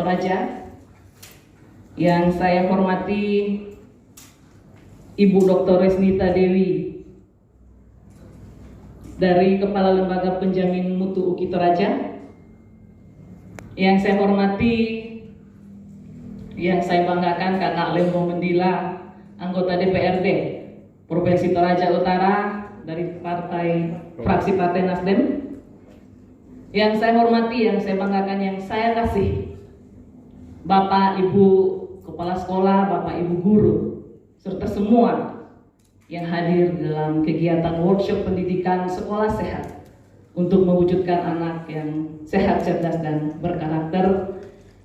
Toraja. Yang saya hormati Ibu Dr. Resnita Dewi dari Kepala Lembaga Penjamin Mutu UKI Toraja. Yang saya hormati, yang saya banggakan Kakak Lembo Mendila, anggota DPRD Provinsi Toraja Utara dari fraksi Partai Nasdem. Yang saya hormati, yang saya banggakan, yang saya kasih Bapak Ibu Kepala Sekolah, Bapak Ibu Guru, serta semua yang hadir dalam kegiatan workshop pendidikan sekolah sehat untuk mewujudkan anak yang sehat, cerdas, dan berkarakter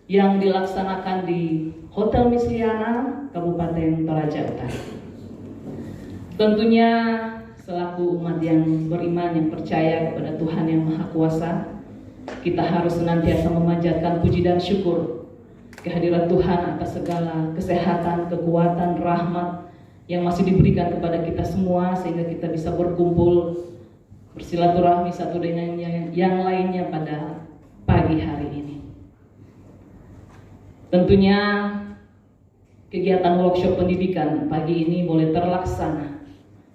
yang dilaksanakan di Hotel Miss Liana, Kabupaten Toraja Utara. Tentunya selaku umat yang beriman, yang percaya kepada Tuhan yang Maha Kuasa, kita harus senantiasa memanjatkan puji dan syukur kehadiran Tuhan atas segala kesehatan, kekuatan, rahmat yang masih diberikan kepada kita semua, sehingga kita bisa berkumpul, bersilaturahmi satu dengan yang lainnya pada pagi hari ini. Tentunya kegiatan workshop pendidikan pagi ini boleh terlaksana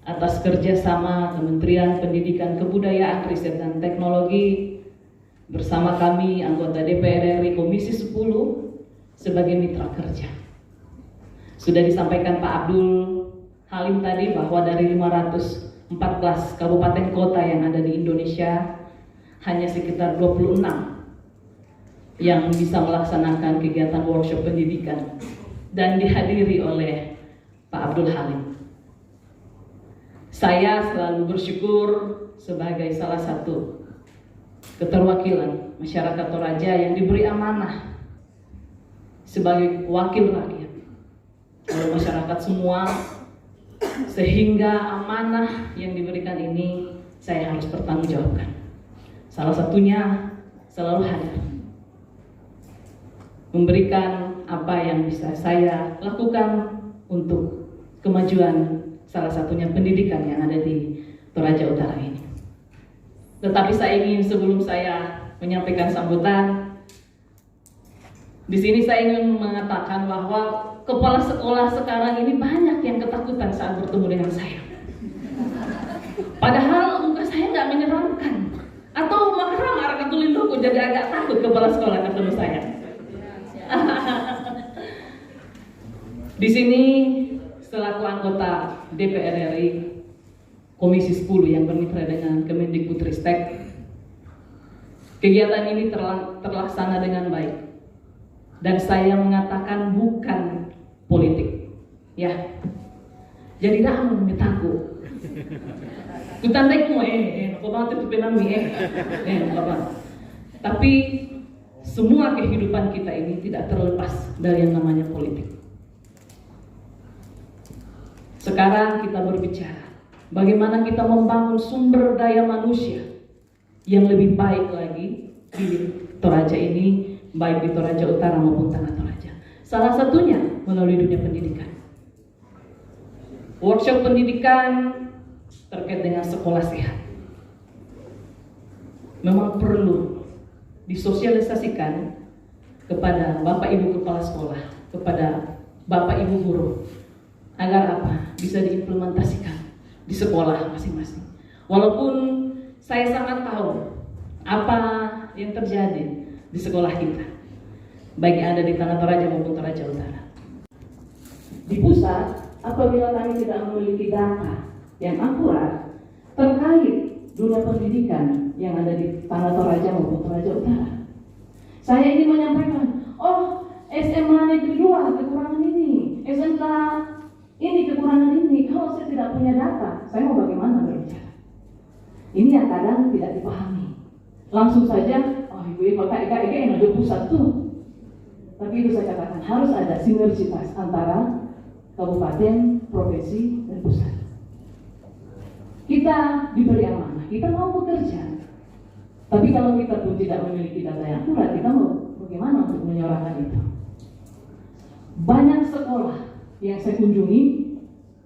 atas kerjasama Kementerian Pendidikan, Kebudayaan, Riset, dan Teknologi bersama kami anggota DPR RI Komisi 10 sebagai mitra kerja. Sudah disampaikan Pak Abdul Halim tadi bahwa dari 514 kabupaten kota yang ada di Indonesia, hanya sekitar 26 yang bisa melaksanakan kegiatan workshop pendidikan dan dihadiri oleh Pak Abdul Halim. Saya selalu bersyukur sebagai salah satu keterwakilan masyarakat Toraja yang diberi amanah sebagai wakil rakyat oleh masyarakat semua, sehingga amanah yang diberikan ini saya harus bertanggungjawabkan. Salah satunya selalu hadir, memberikan apa yang bisa saya lakukan untuk kemajuan salah satunya pendidikan yang ada di Toraja Utara ini. Tetapi saya ingin, sebelum saya menyampaikan sambutan, di sini saya ingin mengatakan bahwa kepala sekolah sekarang ini banyak yang ketakutan saat bertemu dengan saya. Padahal muka saya nggak menyeramkan. Atau makanya arah katulindoku jadi agak takut kepala sekolah ketemu saya. Di sini selaku anggota DPR RI Komisi 10 yang bermitra dengan Kemendikbudristek, kegiatan ini terlaksana dengan baik. Dan saya mengatakan bukan politik, ya. Jadi dah metaku. Kutandai mo kau bantu tu penami Tapi semua kehidupan kita ini tidak terlepas dari yang namanya politik. Sekarang kita berbicara bagaimana kita membangun sumber daya manusia yang lebih baik lagi di Toraja ini, baik di Toraja Utara maupun Tanah Toraja. Salah satunya melalui dunia pendidikan. Workshop pendidikan terkait dengan sekolah sehat memang perlu disosialisasikan kepada Bapak Ibu Kepala Sekolah, kepada Bapak Ibu Guru, agar apa? Bisa diimplementasikan di sekolah masing-masing. Walaupun saya sangat tahu apa yang terjadi di sekolah kita, baik yang ada di Tanah Toraja maupun Toraja Utara. Di pusat, apabila kami tidak memiliki data yang akurat terkait dunia pendidikan yang ada di Tanah Toraja maupun Toraja Utara, saya ingin menyampaikan, oh SMA Negeri 2 kekurangan ini, SMK ini kekurangan ini. Kalau saya tidak punya data, saya mau bagaimana berbicara? Ini yang kadang tidak dipahami. Langsung saja, oh ibu kota Ika yang ada pusat tuh. Tapi itu saya katakan harus ada sinergitas antara kabupaten, provinsi, dan pusat. Kita diberi amanah, kita mau bekerja. Tapi kalau kita pun tidak memiliki data yang akurat, kita mau bagaimana untuk menyuarakan itu? Banyak sekolah yang saya kunjungi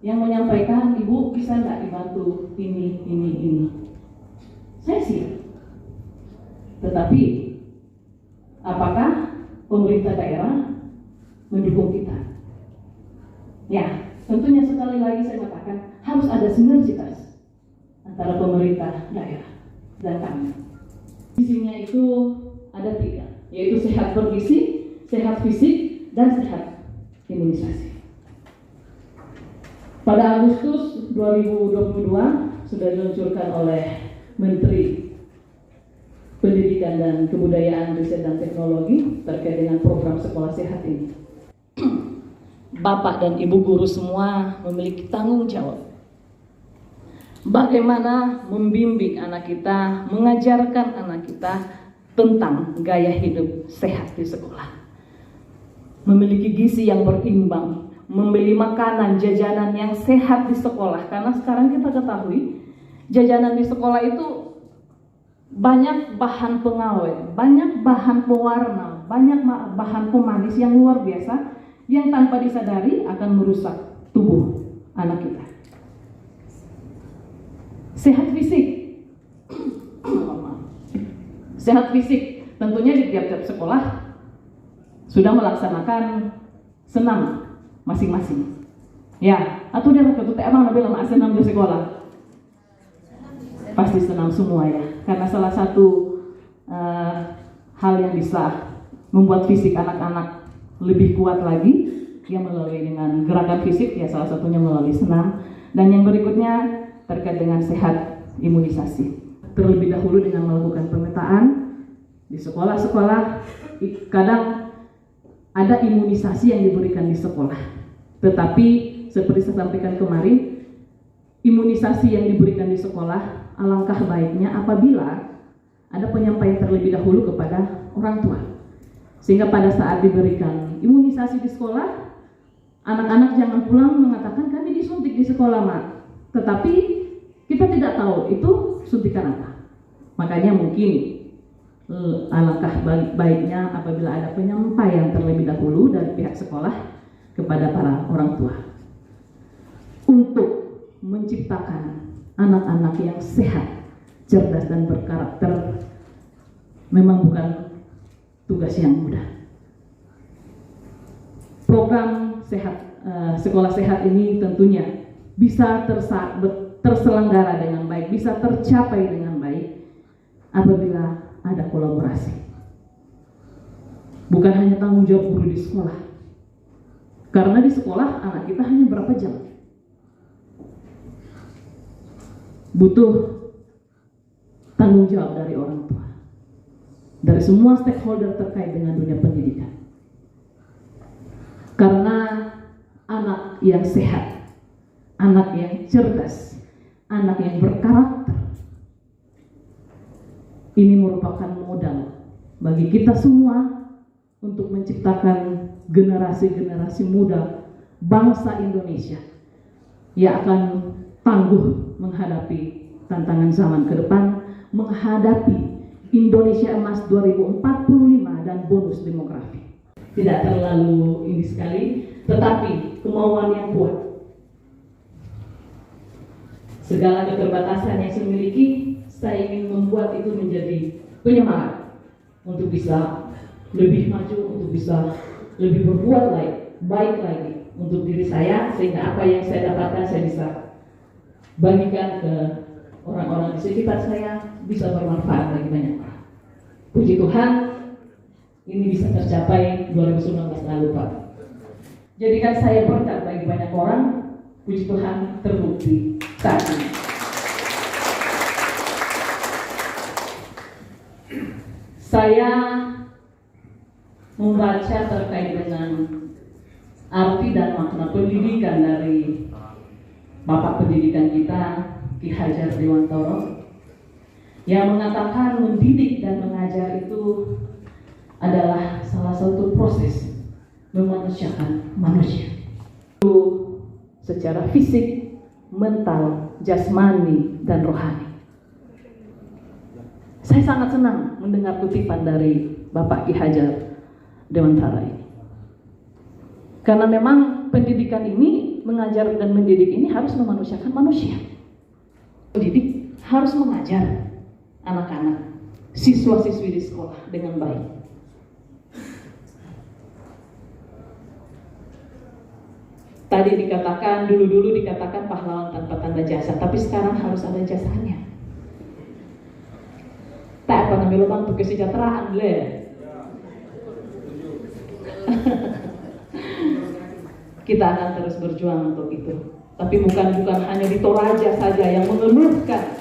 yang menyampaikan, ibu bisa nggak dibantu ini. Saya siap. Tetapi apakah pemerintah daerah mendukung kita. Ya, tentunya sekali lagi saya katakan harus ada sinergitas antara pemerintah daerah dan kami. Visinya itu ada 3, yaitu sehat bergizi, sehat fisik, dan sehat imunisasi. Pada Agustus 2022 sudah diluncurkan oleh Menteri Pendidikan dan Kebudayaan, Riset dan Teknologi terkait dengan program sekolah sehat ini. Bapak dan Ibu guru semua memiliki tanggung jawab bagaimana membimbing anak kita, mengajarkan anak kita tentang gaya hidup sehat di sekolah. Memiliki gizi yang berimbang, membeli makanan, jajanan yang sehat di sekolah. Karena sekarang kita ketahui, jajanan di sekolah itu banyak bahan pengawet, banyak bahan pewarna, banyak bahan pemanis yang luar biasa, yang tanpa disadari akan merusak tubuh anak kita. Sehat fisik, sehat fisik tentunya di tiap-tiap sekolah sudah melaksanakan senam masing-masing. Ya, atau dia ketut emang nabi lama senam di sekolah. Pasti senam semua ya, karena salah satu hal yang bisa membuat fisik anak-anak lebih kuat lagi yang melalui dengan gerakan fisik, ya salah satunya melalui senam. Dan yang berikutnya terkait dengan sehat imunisasi. Terlebih dahulu dengan melakukan pemetaan di sekolah-sekolah. Kadang ada imunisasi yang diberikan di sekolah, tetapi seperti saya sampaikan kemarin, imunisasi yang diberikan di sekolah alangkah baiknya apabila ada penyampaian terlebih dahulu kepada orang tua, sehingga pada saat diberikan imunisasi di sekolah, anak-anak jangan pulang mengatakan kami disuntik di sekolah, Mak, tetapi kita tidak tahu itu suntikan apa. Makanya mungkin alangkah baiknya apabila ada penyampaian terlebih dahulu dari pihak sekolah kepada para orang tua untuk menciptakan anak-anak yang sehat, cerdas dan berkarakter. Memang bukan tugas yang mudah. Program sehat, sekolah sehat ini tentunya bisa terselenggara dengan baik, bisa tercapai dengan baik apabila ada kolaborasi. Bukan hanya tanggung jawab guru di sekolah, karena di sekolah anak kita hanya berapa jam. Butuh tanggung jawab dari orang tua, dari semua stakeholder terkait dengan dunia pendidikan. Karena anak yang sehat, anak yang cerdas, anak yang berkarakter, ini merupakan modal bagi kita semua untuk menciptakan generasi-generasi muda bangsa Indonesia yang akan tangguh menghadapi tantangan zaman ke depan, menghadapi Indonesia Emas 2045 dan bonus demografi. Tidak terlalu ini sekali, tetapi kemauan yang kuat. Segala keterbatasan yang saya miliki, saya ingin membuat itu menjadi penyemangat untuk bisa lebih maju, untuk bisa lebih berbuat baik lagi untuk diri saya, sehingga apa yang saya dapatkan saya bisa bagikan ke orang-orang di sekitar saya, bisa bermanfaat bagi banyak orang. Puji Tuhan, ini bisa tercapai 2019 lalu, Pak. Jadikan saya berkat bagi banyak orang. Puji Tuhan, terbukti saat ini. Saya membaca terkait dengan arti dan makna pendidikan dari Bapak Pendidikan kita, Ki Hajar Dewantoro, yang mengatakan mendidik dan mengajar itu adalah salah satu proses memanusiakan manusia. Itu secara fisik, mental, jasmani, dan rohani. Saya sangat senang mendengar kutipan dari Bapak Ki Hajar Dewantara ini. Karena memang pendidikan ini, mengajar dan mendidik ini harus memanusiakan manusia. Pendidik harus mengajar anak-anak, siswa-siswi di sekolah dengan baik. Tadi dikatakan, dulu dikatakan pahlawan tanpa tanda jasa, tapi sekarang harus ada jasanya. Tak apa namanya lubang untuk kesejahteraan le. Kita akan terus berjuang untuk itu. Tapi bukan hanya di Toraja saja yang mengeluhkan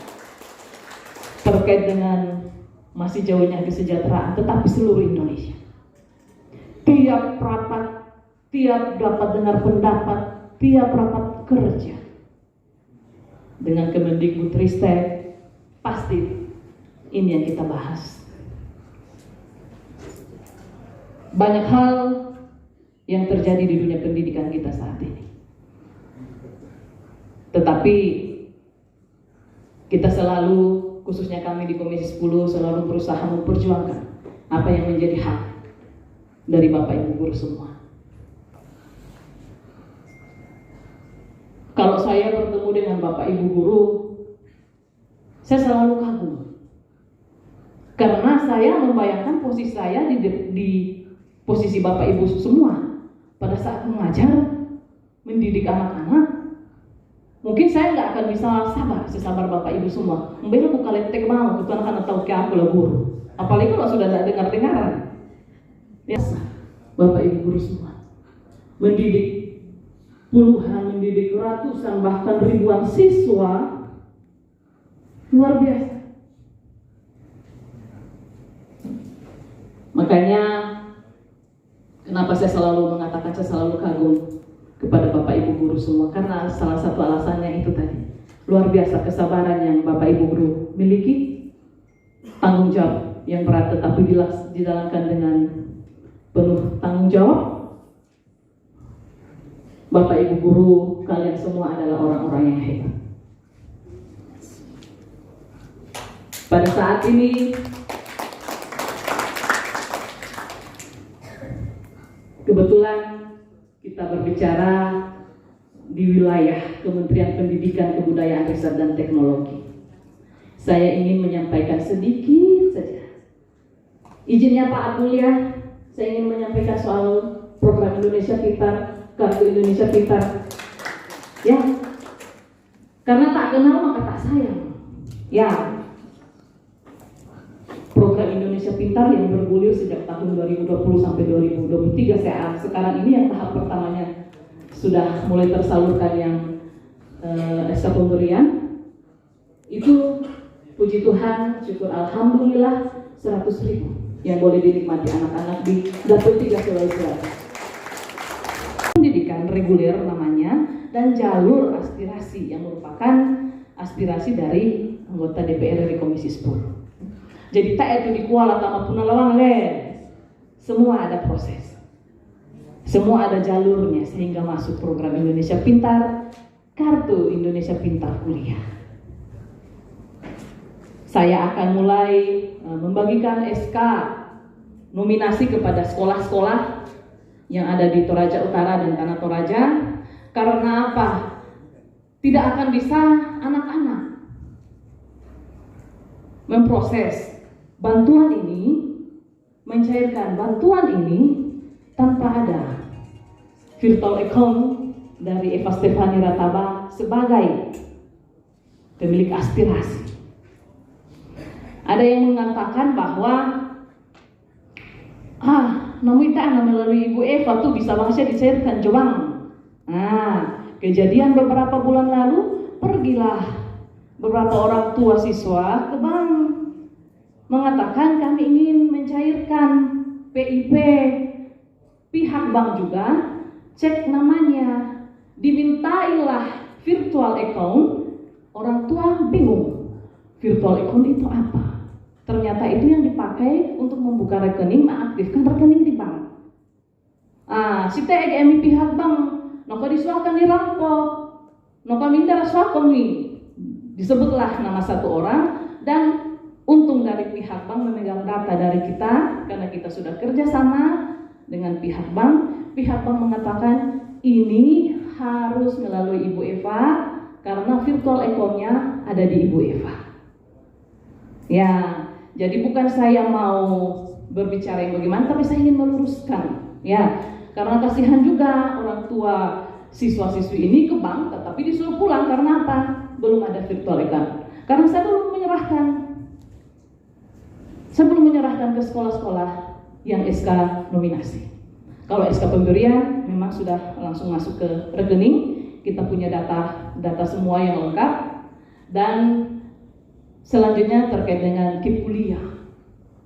terkait dengan masih jauhnya kesejahteraan, tetapi seluruh Indonesia. Tiap rapat, tiap dapat dengar pendapat, tiap rapat kerja dengan Kemendikbudristek, pasti ini yang kita bahas. Banyak hal yang terjadi di dunia pendidikan kita saat ini. Tetapi kita selalu, khususnya kami di Komisi 10, selalu berusaha memperjuangkan apa yang menjadi hak dari Bapak Ibu guru semua. Kalau saya bertemu dengan Bapak Ibu guru, saya selalu kagum. Karena saya membayangkan posisi saya di posisi Bapak Ibu semua pada saat mengajar, mendidik anak-anak. Mungkin saya nggak akan bisa sesabar Bapak Ibu semua. Membela buka letek mau, itu anak-anak tahu ke aku lah guru. Apalagi kalau sudah tidak dengar-dengaran. Biasa, Bapak Ibu guru semua mendidik puluhan, mendidik ratusan, bahkan ribuan siswa, luar biasa. Makanya kenapa saya selalu mengatakan saya selalu kagum kepada Bapak Ibu guru semua, karena salah satu alasannya itu tadi, luar biasa kesabaran yang Bapak Ibu guru miliki, tanggung jawab yang berat tetapi dijalankan dengan penuh tanggung jawab. Bapak Ibu guru, kalian semua adalah orang-orang yang hebat. Pada saat ini kebetulan kita berbicara di wilayah Kementerian Pendidikan, Kebudayaan, Riset, dan Teknologi. Saya ingin menyampaikan sedikit saja. Izinnya Pak Abdul ya, saya ingin menyampaikan soal program Indonesia Pintar, Kartu Indonesia Pintar. Ya, karena tak kenal maka tak sayang. Ya, program Indonesia Pintar yang bergulir sejak tahun 2020 sampai 2023 sekarang ini yang tahap pertamanya sudah mulai tersalurkan yang SK pemberian itu, puji Tuhan, syukur alhamdulillah 100.000 yang boleh dinikmati anak-anak di Dapil 3 Sulawesi Selatan. Pendidikan reguler namanya dan jalur aspirasi yang merupakan aspirasi dari anggota DPR dari Komisi 10. Jadi tak itu di Kuala Tama Punalawang semua ada proses, semua ada jalurnya sehingga masuk program Indonesia Pintar, Kartu Indonesia Pintar Kuliah. Saya akan mulai membagikan SK nominasi kepada sekolah-sekolah yang ada di Toraja Utara dan Tanah Toraja. Karena apa? Tidak akan bisa anak-anak memproses bantuan ini, mencairkan bantuan ini tanpa ada virtual account dari Eva Stefani Rataba sebagai pemilik aspirasi. Ada yang mengatakan bahwa namanya melalui Ibu Eva tuh bisa bangsa dicairkan Jobang. Kejadian beberapa bulan lalu, pergilah beberapa orang tua siswa ke bank mengatakan kami ingin mencairkan PIP. Pihak bank juga cek namanya, dimintailah virtual account. Orang tua bingung, virtual account itu apa? Ternyata itu yang dipakai untuk membuka rekening, mengaktifkan rekening di bank. Sita EGMI pihak bank, noko disuakan di rampok, noko minta suakan nih. Disebutlah nama satu orang dan untung dari pihak bank memegang data dari kita karena kita sudah kerjasama dengan pihak bank. Pihak bank mengatakan ini harus melalui Ibu Eva karena virtual account-nya ada di Ibu Eva. Ya, jadi bukan saya mau berbicara yang bagaimana, tapi saya ingin meluruskan, ya, karena kasihan juga orang tua siswa-siswi ini ke bank, tetapi disuruh pulang karena apa? Belum ada virtual account. Karena saya belum menyerahkan ke sekolah-sekolah yang SK nominasi. Kalau SK pemberian memang sudah langsung masuk ke rekening, kita punya data semua yang lengkap. Dan selanjutnya terkait dengan KIP kuliah.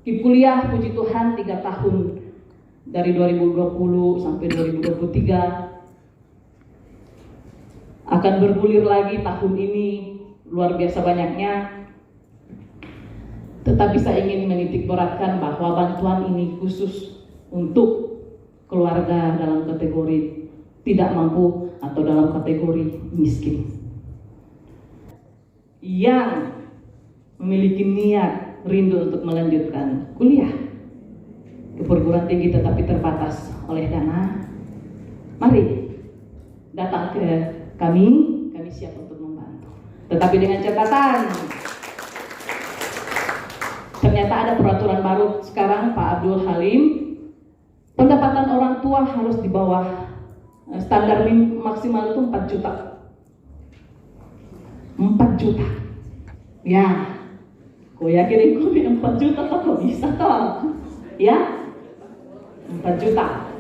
KIP kuliah puji Tuhan 3 tahun dari 2020 sampai 2023 akan bergulir lagi tahun ini, luar biasa banyaknya. Tetapi saya ingin menitik beratkan bahwa bantuan ini khusus untuk keluarga dalam kategori tidak mampu atau dalam kategori miskin yang memiliki niat rindu untuk melanjutkan kuliah ke perguruan tinggi tetapi terbatas oleh dana. Mari datang ke kami siap untuk membantu. Tetapi dengan catatan, ternyata ada peraturan baru sekarang, Pak Abdul Halim, pendapatan orang tua harus di bawah standar maksimal itu 4 juta. 4 juta. Ya, kau yakin kau 4 juta kok bisa toh? Ya, 4 juta.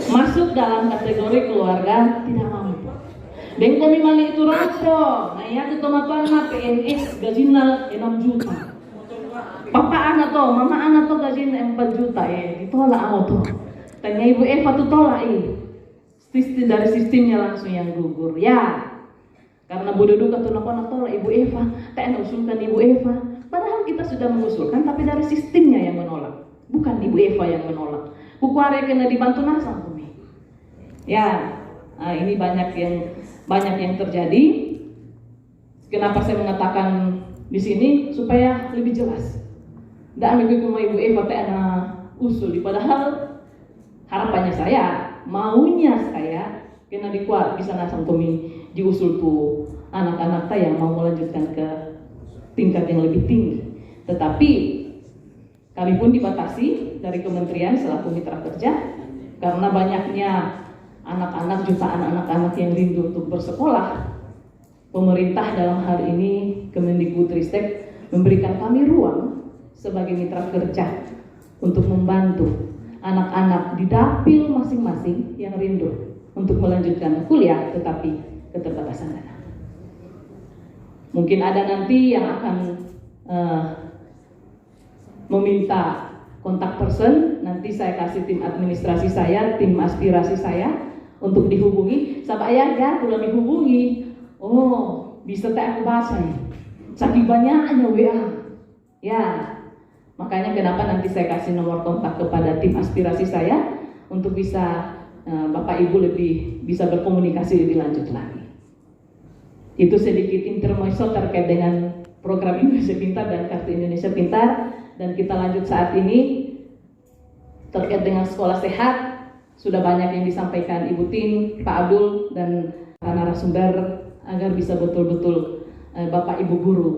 Masuk dalam kategori keluarga tidak mampu. Dan kami mali itu rapo. Nah ya ketomatuan mah PNS gajinya 6 juta. Papa anak toh, mama anak toh gajinya 4 juta ditolak aku tuh. Tanya Ibu Eva tuh tolak Sistem dari sistemnya langsung yang gugur ya. Karena bodoh kata nak tolak Ibu Eva, tak usulkan Ibu Eva. Padahal kita sudah mengusulkan, tapi dari sistemnya yang menolak, bukan Ibu Eva yang menolak. Kukuare kena dibantu nasang kami. Ya, ini banyak yang terjadi. Kenapa saya mengatakan di sini supaya lebih jelas. Nggak ambil kuma Ibu Eva tak ada usul. Padahal harapannya saya, maunya saya kena dikuat bisa nasang kami diusul tuh anak-anak yang mau melanjutkan ke tingkat yang lebih tinggi. Tetapi kami pun dibatasi dari kementerian selaku mitra kerja karena banyaknya anak-anak, jutaan anak-anak yang rindu untuk bersekolah. Pemerintah dalam hal ini Kemendikbudristek memberikan kami ruang sebagai mitra kerja untuk membantu anak-anak di dapil masing-masing yang rindu untuk melanjutkan kuliah tetapi keterbatasan dana. Mungkin ada nanti yang akan meminta kontak person, nanti saya kasih tim administrasi saya, tim aspirasi saya untuk dihubungi. Sampai ya, kalau dihubungi, oh bisa tak aku baca ya. Saking banyaknya WA. Ya, makanya kenapa nanti saya kasih nomor kontak kepada tim aspirasi saya untuk bisa Bapak Ibu lebih bisa berkomunikasi lebih lanjut lagi. Itu sedikit intermezzo terkait dengan program Indonesia Pintar dan Kartu Indonesia Pintar. Dan kita lanjut saat ini terkait dengan sekolah sehat. Sudah banyak yang disampaikan Ibu Tin, Pak Abdul, dan narasumber agar bisa betul-betul Bapak Ibu guru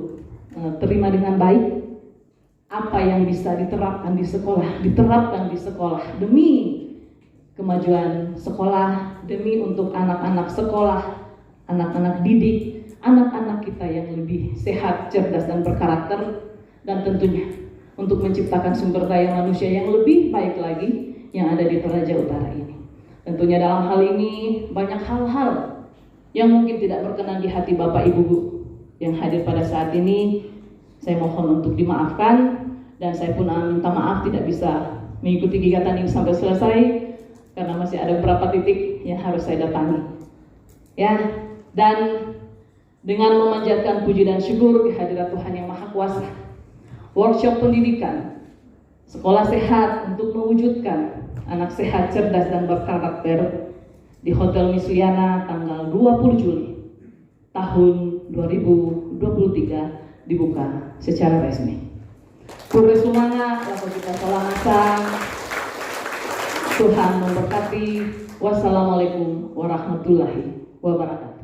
terima dengan baik apa yang bisa diterapkan di sekolah demi kemajuan sekolah, demi untuk anak-anak sekolah, anak-anak didik, anak-anak kita yang lebih sehat, cerdas, dan berkarakter, dan tentunya untuk menciptakan sumber daya manusia yang lebih baik lagi yang ada di Toraja Utara ini. Tentunya dalam hal ini banyak hal-hal yang mungkin tidak berkenan di hati Bapak Ibu yang hadir pada saat ini. Saya mohon untuk dimaafkan dan saya pun minta maaf tidak bisa mengikuti kegiatan ini sampai selesai karena masih ada beberapa titik yang harus saya datangi. Ya, dan dengan memanjatkan puji dan syukur kehadirat Tuhan Yang Maha Kuasa, workshop pendidikan sekolah sehat untuk mewujudkan anak sehat, cerdas, dan berkarakter di Hotel Misliana tanggal 20 Juli tahun 2023 dibuka secara resmi. Pura semangat, lalu kita salam. Tuhan memberkati. Wassalamualaikum warahmatullahi wabarakatuh.